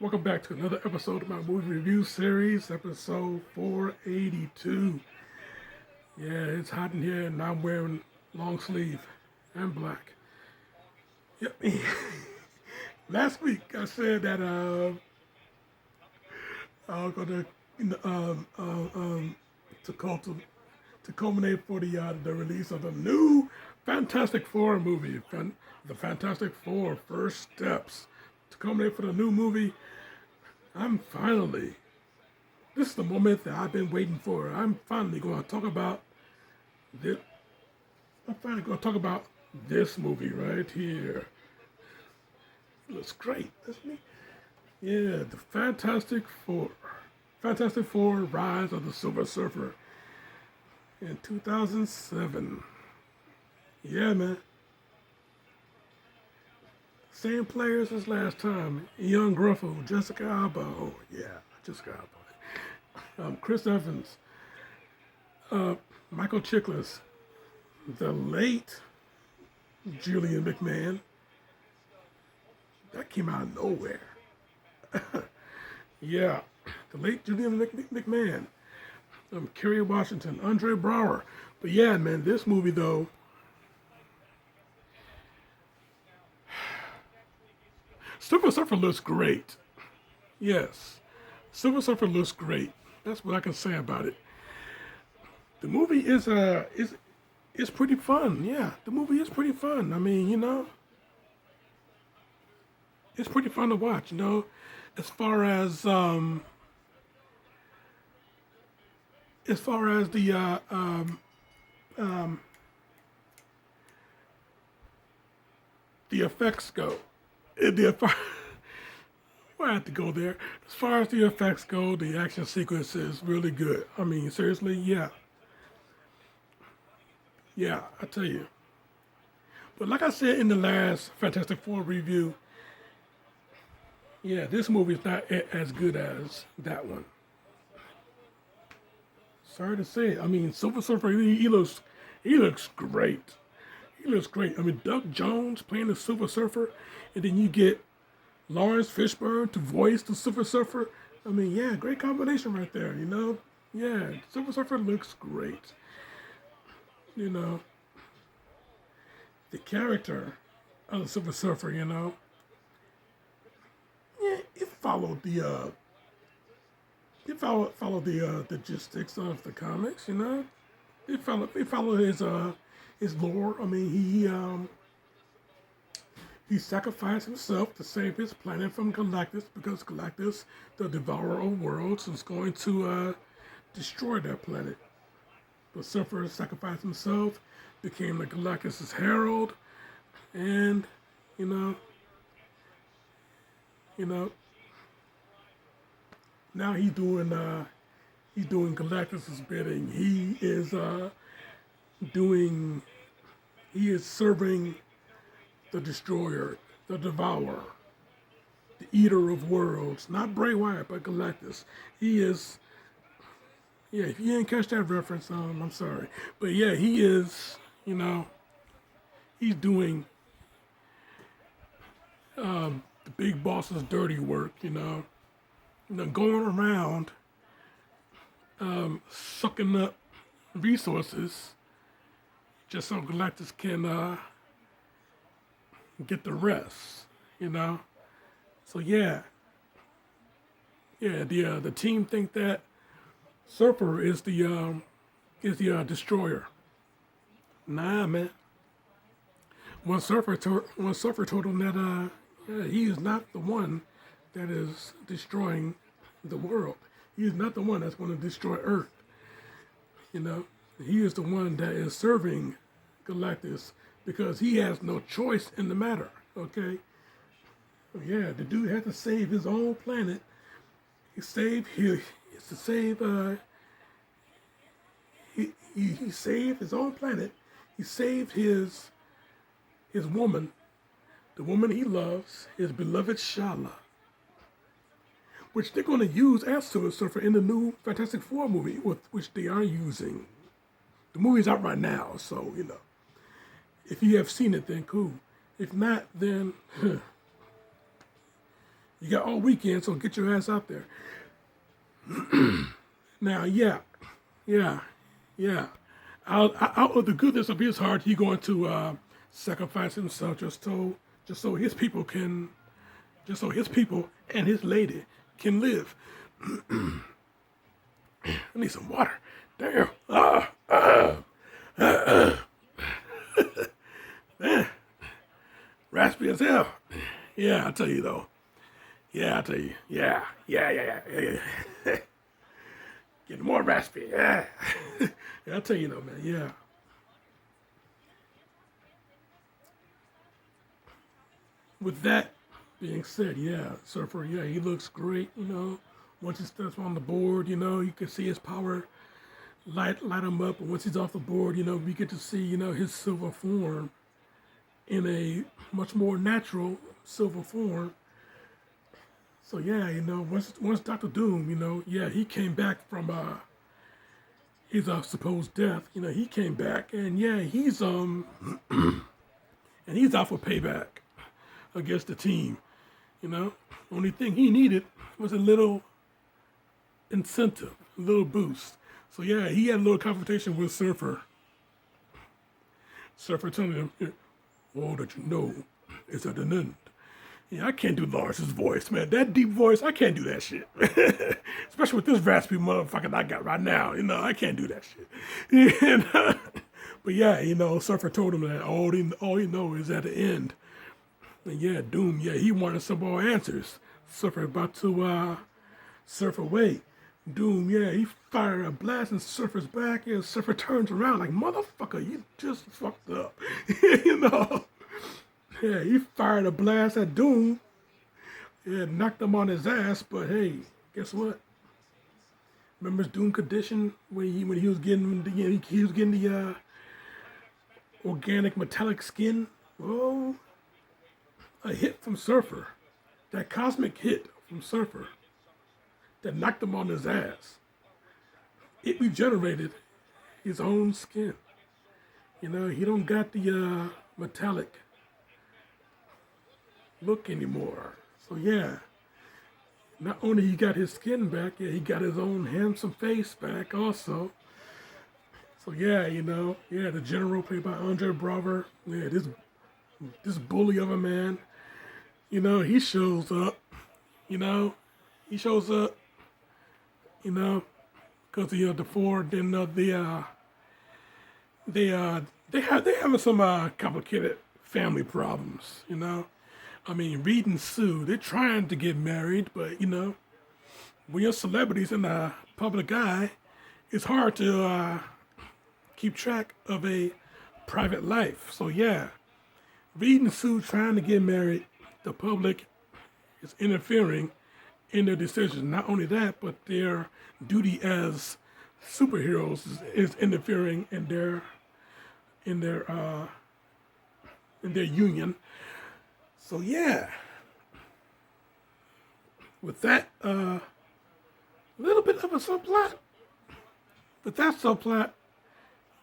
Welcome back to another episode of my movie review series, episode 482. Yeah, it's hot in here and I'm wearing long sleeve and black. Yep. Last week I said that I was gonna to to culminate for the release of the new Fantastic Four movie, the Fantastic Four First Steps. To culminate for the new movie, this is the moment that I've been waiting for. I'm finally going to talk about this. I'm finally going to talk about this movie right here. It looks great, doesn't it? Yeah, the Fantastic Four. Fantastic Four Rise of the Silver Surfer in 2007. Yeah, man. Same players as last time. Young Gruffo, Jessica Alba. Oh, yeah, Jessica Alba. Chris Evans. Michael Chiklis. The late Julian McMahon. That came out of nowhere. Yeah, the late Julian McMahon. Kerry Washington, Andre Brower. But yeah, man, this movie though, Silver Surfer looks great. Yes, Silver Surfer looks great. That's what I can say about it. The movie is pretty fun. Yeah, the movie is pretty fun. I mean, it's pretty fun to watch. As far as the effects go. Well, I have to go there. As far as the effects go, the action sequence is really good. I mean, seriously, yeah. Yeah, I tell you. But like I said in the last Fantastic Four review, yeah, this movie is not as good as that one. Sorry to say it. I mean, Silver Surfer, he looks great. He looks great. I mean, Doug Jones playing the Silver Surfer, and then you get Lawrence Fishburne to voice the Silver Surfer. I mean, yeah, great combination right there, Yeah, Silver Surfer looks great. The character of the Silver Surfer, yeah, it followed the logistics of the comics, It followed his lore. I mean, he sacrificed himself to save his planet from Galactus because Galactus, the devourer of worlds, is going to destroy that planet. The Surfer sacrificed himself, became the Galactus' herald, and you know, you know, now he's doing Galactus' bidding. Doing he is serving the destroyer, the devourer, the eater of worlds. Not Bray Wyatt, but Galactus. He is. Yeah, if you didn't catch that reference, I'm sorry. But yeah, he is. He's doing the big boss's dirty work. Going around sucking up resources just so Galactus can get the rest. So yeah, the team think that Surfer is the destroyer. Nah, man. One Surfer told him that yeah, he is not the one that is destroying the world. He is not the one that's going to destroy Earth. He is the one that is serving Galactus because he has no choice in the matter. Okay. Yeah, the dude had to save his own planet. He saved he saved his own planet. He saved his woman, the woman he loves, his beloved Shala, which they're going to use as Silver Surfer in the new Fantastic Four movie, which they are using. The movie's out right now, so if you have seen it, then cool. If not, then You got all weekend, so get your ass out there. Now, yeah, yeah. Out of the goodness of his heart, he going to sacrifice himself just so his people can, just so his people and his lady can live. I need some water. Damn. Man, raspy as hell. Yeah, I tell you though. Yeah, I tell you. Yeah. Getting more raspy. Yeah. Yeah, I tell you though, man. Yeah. With that being said, yeah, Surfer, yeah, he looks great. Once he steps on the board, you can see his power light him up. And once he's off the board, we get to see, his silver form in a much more natural silver form. So yeah, once Doctor Doom, yeah, he came back from his supposed death. He came back, and yeah, he's and he's out for payback against the team. Only thing he needed was a little incentive, a little boost. So yeah, he had a little confrontation with Surfer. Surfer telling him, all that you know is at an end. Yeah, I can't do Lawrence's voice, man. That deep voice, I can't do that shit. Especially with this raspy motherfucker I got right now. I can't do that shit. But yeah, Surfer told him that all he knows is at the end. And yeah, Doom, yeah, he wanted some more answers. Surfer about to surf away. Doom, yeah, he fired a blast in Surfer's back, and Surfer turns around like, motherfucker, you just fucked up. Yeah, he fired a blast at Doom. Yeah, knocked him on his ass, but hey, guess what? Remember his Doom condition when he was getting he was getting the organic metallic skin? Oh, a hit from Surfer. That cosmic hit from Surfer that knocked him on his ass. It regenerated his own skin. He don't got the metallic look anymore. So yeah, not only he got his skin back, yeah, he got his own handsome face back also. So yeah, the general played by Andre Braugher, yeah, this bully of a man, he shows up, he shows up, because the four, then they having some complicated family problems, I mean, Reed and Sue, they're trying to get married, but when you're celebrities in the public eye, it's hard to keep track of a private life. So yeah, Reed and Sue trying to get married, the public is interfering in their decisions. Not only that, but their duty as superheroes is interfering in their union. So yeah, with that little bit of a subplot, with that subplot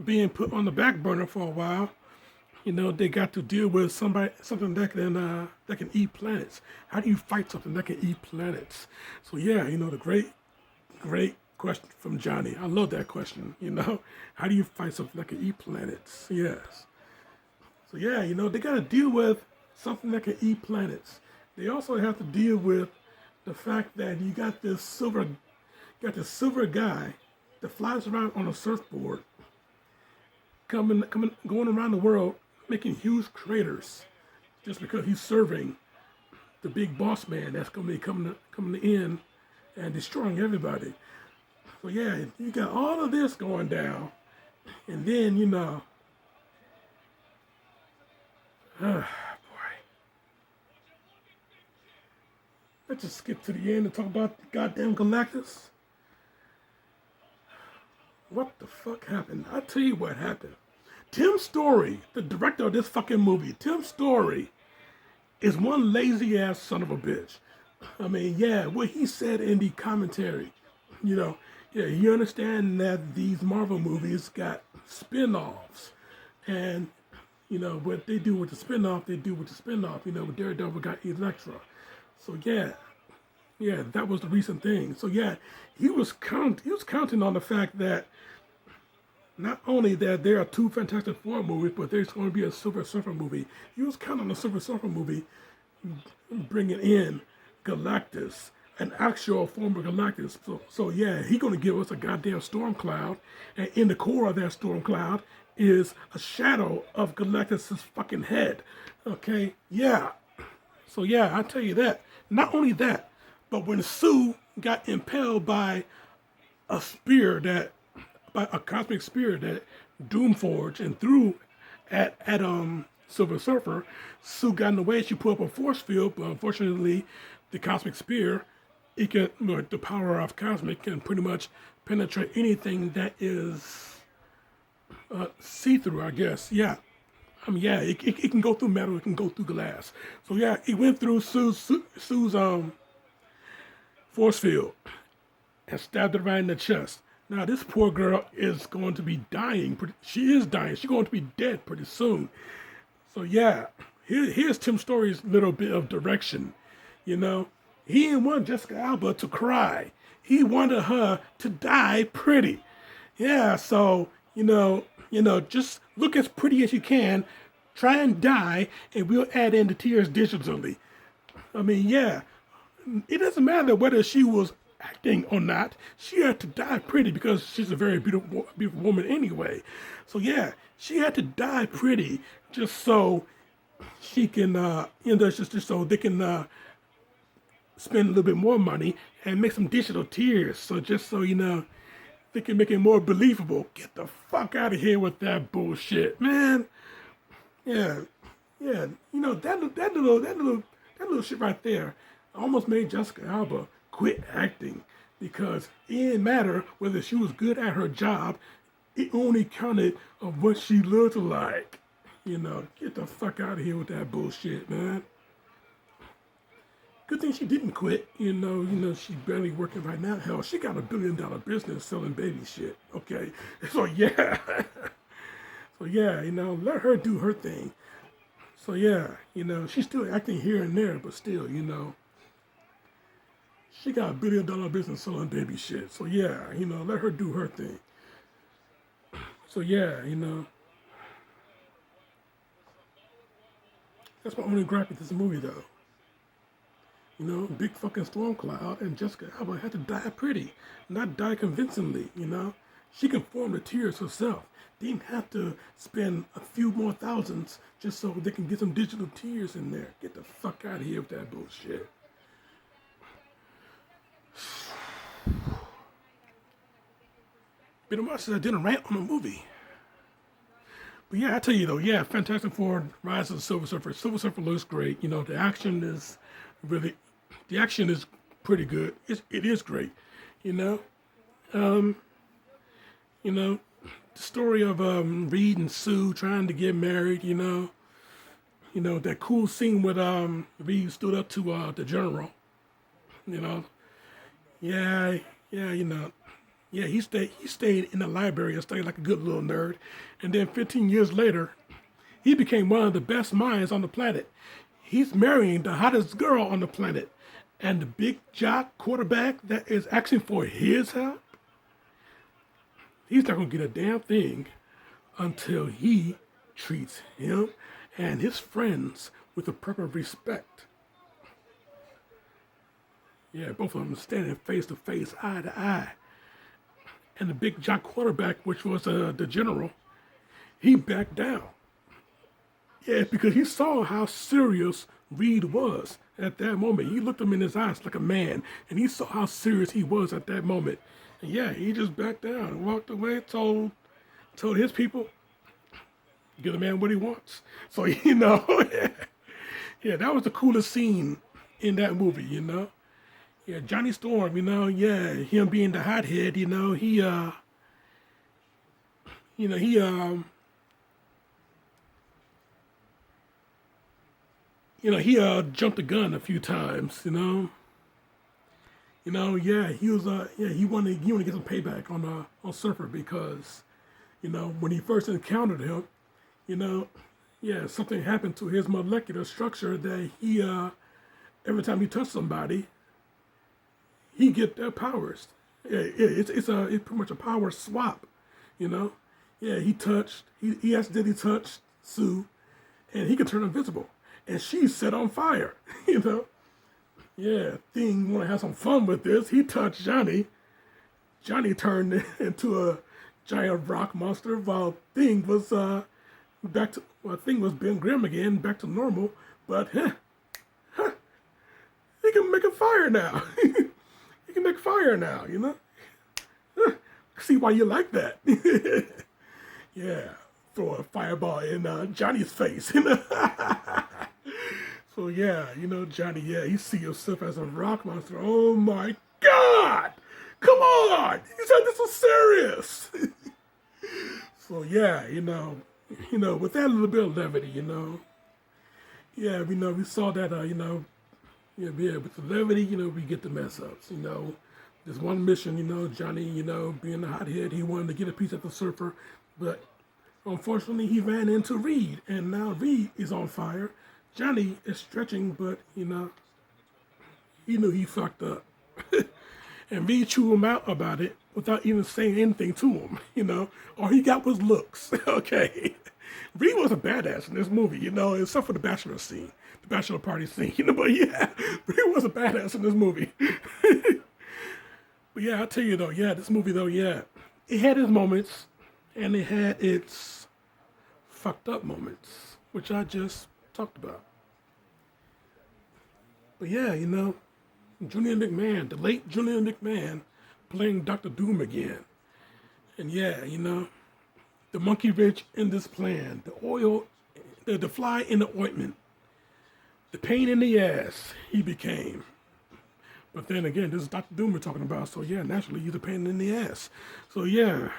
being put on the back burner for a while, they got to deal with something that can eat planets. How do you fight something that can eat planets? So yeah, the great question from Johnny. I love that question. How do you fight something that can eat planets? Yes. So yeah, they got to deal with something that can eat planets. They also have to deal with the fact that you got this silver guy that flies around on a surfboard, going around the world, making huge craters, just because he's serving the big boss man that's going to be coming in and destroying everybody. So yeah, you got all of this going down, and then let's just skip to the end and talk about goddamn Galactus. What the fuck happened? I'll tell you what happened. Tim Story, the director of this fucking movie, Tim Story, is one lazy ass son of a bitch. I mean, yeah, what he said in the commentary, yeah, you understand that these Marvel movies got spin-offs. And, what they do with the spin-off, they do with the spin-off. With Daredevil got Elektra. So yeah, Yeah, that was the recent thing. So yeah, he was counting on the fact that not only that there are two Fantastic Four movies, but there's going to be a Silver Surfer movie. He was counting on the Silver Surfer movie bringing in Galactus, an actual form of Galactus. So yeah, he's gonna give us a goddamn storm cloud, and in the core of that storm cloud is a shadow of Galactus's fucking head. Okay, yeah. So yeah, I tell you that. Not only that, but when Sue got impaled a spear that, by a cosmic spear that Doom forged and threw at Silver Surfer, Sue got in the way. She put up a force field, but unfortunately, the cosmic spear, the power of cosmic can pretty much penetrate anything that is see through. I guess, yeah. I mean, yeah, it can go through metal. It can go through glass. So yeah, it went through Sue's force field and stabbed her right in the chest. Now this poor girl is going to be dying. She is dying. She's going to be dead pretty soon. So yeah, here's Tim Story's little bit of direction. You know, he didn't want Jessica Alba to cry. He wanted her to die pretty. Yeah, so just look as pretty as you can. Try and die, and we'll add in the tears digitally. I mean, yeah, it doesn't matter whether she was acting or not. She had to die pretty because she's a very beautiful woman anyway. So yeah, she had to die pretty just so she can, just so they can spend a little bit more money and make some digital tears. So just so they can make it more believable. Get the fuck out of here with that bullshit, man. Yeah, yeah. That little shit right there almost made Jessica Alba quit acting because it didn't matter whether she was good at her job. It only counted of what she looked like. Get the fuck out of here with that bullshit, man. Good thing she didn't quit. She's barely working right now. Hell, she got $1 billion business selling baby shit. Okay, so yeah, let her do her thing. So yeah, she's still acting here and there, but still, she got $1 billion business selling baby shit. So yeah, let her do her thing. So yeah, that's my only gripe with this movie though. Big fucking storm cloud, and Jessica Alba had to die pretty, not die convincingly. She can form the tears herself. They didn't have to spend a few more thousands just so they can get some digital tears in there. Get the fuck out of here with that bullshit. Been a while since I did a rant on a movie. But yeah, I tell you though, yeah, Fantastic Four, Rise of the Silver Surfer. Silver Surfer looks great. The action is pretty good. It is great. Um, the story of Reed and Sue trying to get married. That cool scene with Reed stood up to the general. Yeah, yeah, yeah. He stayed in the library and stayed like a good little nerd, and then 15 years later, he became one of the best minds on the planet. He's marrying the hottest girl on the planet. And the big jock quarterback that is asking for his help, he's not going to get a damn thing until he treats him and his friends with the proper respect. Yeah, both of them standing face to face, eye to eye. And the big jock quarterback, which was the general, he backed down. Yeah, because he saw how serious Reed was at that moment. He looked him in his eyes like a man, and he saw how serious he was at that moment. And yeah, he just backed down and walked away, told his people, give a man what he wants. So, yeah, that was the coolest scene in that movie, Yeah, Johnny Storm, yeah, him being the hothead, he jumped the gun a few times, yeah, he was he wanted to get some payback on Surfer because, when he first encountered him, yeah, something happened to his molecular structure that he every time he touched somebody, he get their powers. Yeah, it's pretty much a power swap, you know. Yeah, he accidentally touched Sue, and he could turn invisible, and she's set on fire, you know. Yeah, Thing want to have some fun with this. He touched Johnny. Johnny turned into a giant rock monster, while Thing was Thing was Ben Grimm again, back to normal. But he can make a fire now. He can make fire now, you know. See why you like that? Yeah, throw a fireball in Johnny's face. You know? So yeah, Johnny. Yeah, he see himself as a rock monster. Oh my God! Come on! He said this was serious. So yeah, with that little bit of levity, yeah, we saw that, yeah, with the levity, we get the mess ups, This one mission, Johnny, being the hothead, he wanted to get a piece of the surfer, but unfortunately he ran into Reed, and now Reed is on fire. Johnny is stretching, but, he knew he fucked up. And Reed chewed him out about it without even saying anything to him, All he got was looks, okay? Reed was a badass in this movie, except for the bachelor scene, the bachelor party scene, but yeah, Reed was a badass in this movie. But yeah, I'll tell you though, yeah, this movie though, yeah, it had its moments, and it had its fucked up moments, which I just talked about. But yeah, Julian McMahon, the late Julian McMahon, playing Dr. Doom again. And yeah, the monkey wrench in this plan, the oil, the fly in the ointment, the pain in the ass he became. But then again, this is Dr. Doom we're talking about, so yeah, naturally he's a pain in the ass. So yeah,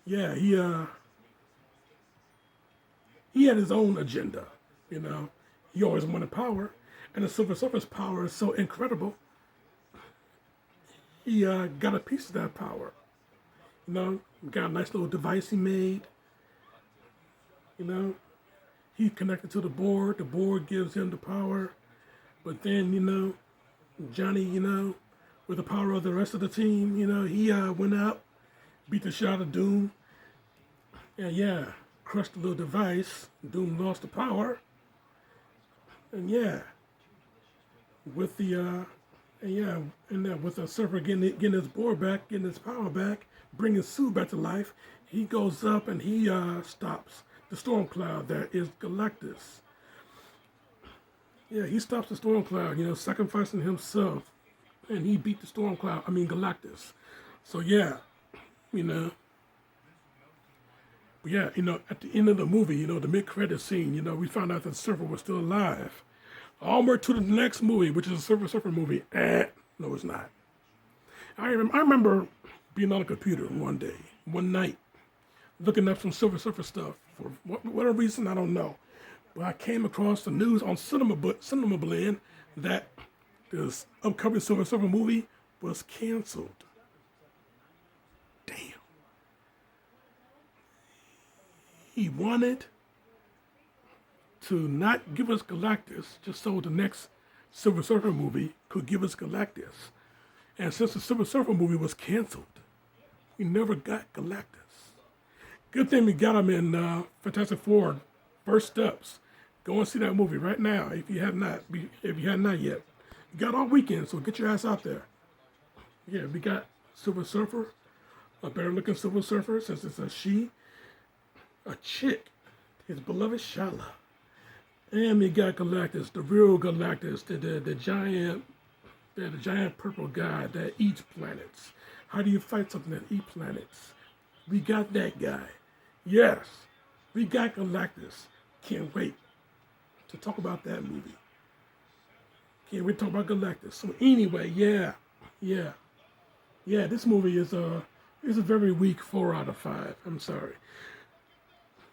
yeah, he had his own agenda, He always wanted power, and the Silver Surfer's power is so incredible. He got a piece of that power. Got a nice little device he made. He connected to the board. The board gives him the power. But then, Johnny, with the power of the rest of the team, he went out, beat the shit out of Doom. And yeah, crushed the little device. Doom lost the power. And yeah, with the with the Surfer getting his board back, getting his power back, bringing Sue back to life, he goes up and he stops the storm cloud that is Galactus. Yeah, he stops the storm cloud, sacrificing himself, and he beat the storm cloud. Galactus. So yeah, But yeah, at the end of the movie, the mid-credit scene, we found out that the Surfer was still alive. Onward to the next movie, which is a Silver Surfer movie. No, it's not. I remember being on a computer one night, looking up some Silver Surfer stuff. For whatever reason, I don't know. But I came across the news on Cinema Blend that this upcoming Silver Surfer movie was canceled. Damn. He wanted to not give us Galactus just so the next Silver Surfer movie could give us Galactus. And since the Silver Surfer movie was canceled, we never got Galactus. Good thing we got him in Fantastic Four First Steps. Go and see that movie right now if you have not yet. You got all weekend, so get your ass out there. Yeah, we got Silver Surfer, a better looking Silver Surfer since it's a she, a chick, his beloved Shala. And we got Galactus, the real Galactus, the giant purple guy that eats planets. How do you fight something that eats planets? We got that guy. Yes, we got Galactus. Can't wait to talk about that movie. Can't wait to talk about Galactus. So anyway, yeah. This movie is a very weak 4 out of 5. I'm sorry.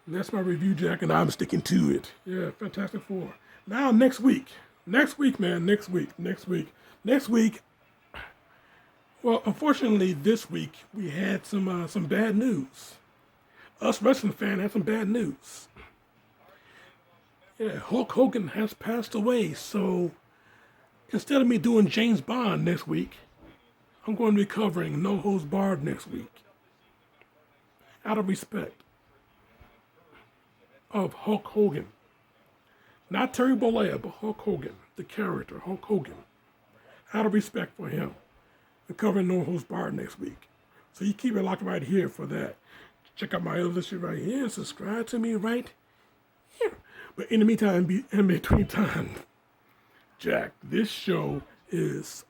And that's my review, Jack, and I'm sticking to it. Yeah, Fantastic Four. Now next week, man. Next week. Well, unfortunately, this week we had some bad news. Us wrestling fans had some bad news. Yeah, Hulk Hogan has passed away, so instead of me doing James Bond next week, I'm going to be covering No Holds Barred next week. Out of respect of Hulk Hogan. Not Terry Bollea, but Hulk Hogan, the character, Hulk Hogan. Out of respect for him. I'm covering No Holds Barred next week. So you keep it locked right here for that. Check out my other shit right here and subscribe to me right here. But in the meantime, in between time, Jack, this show is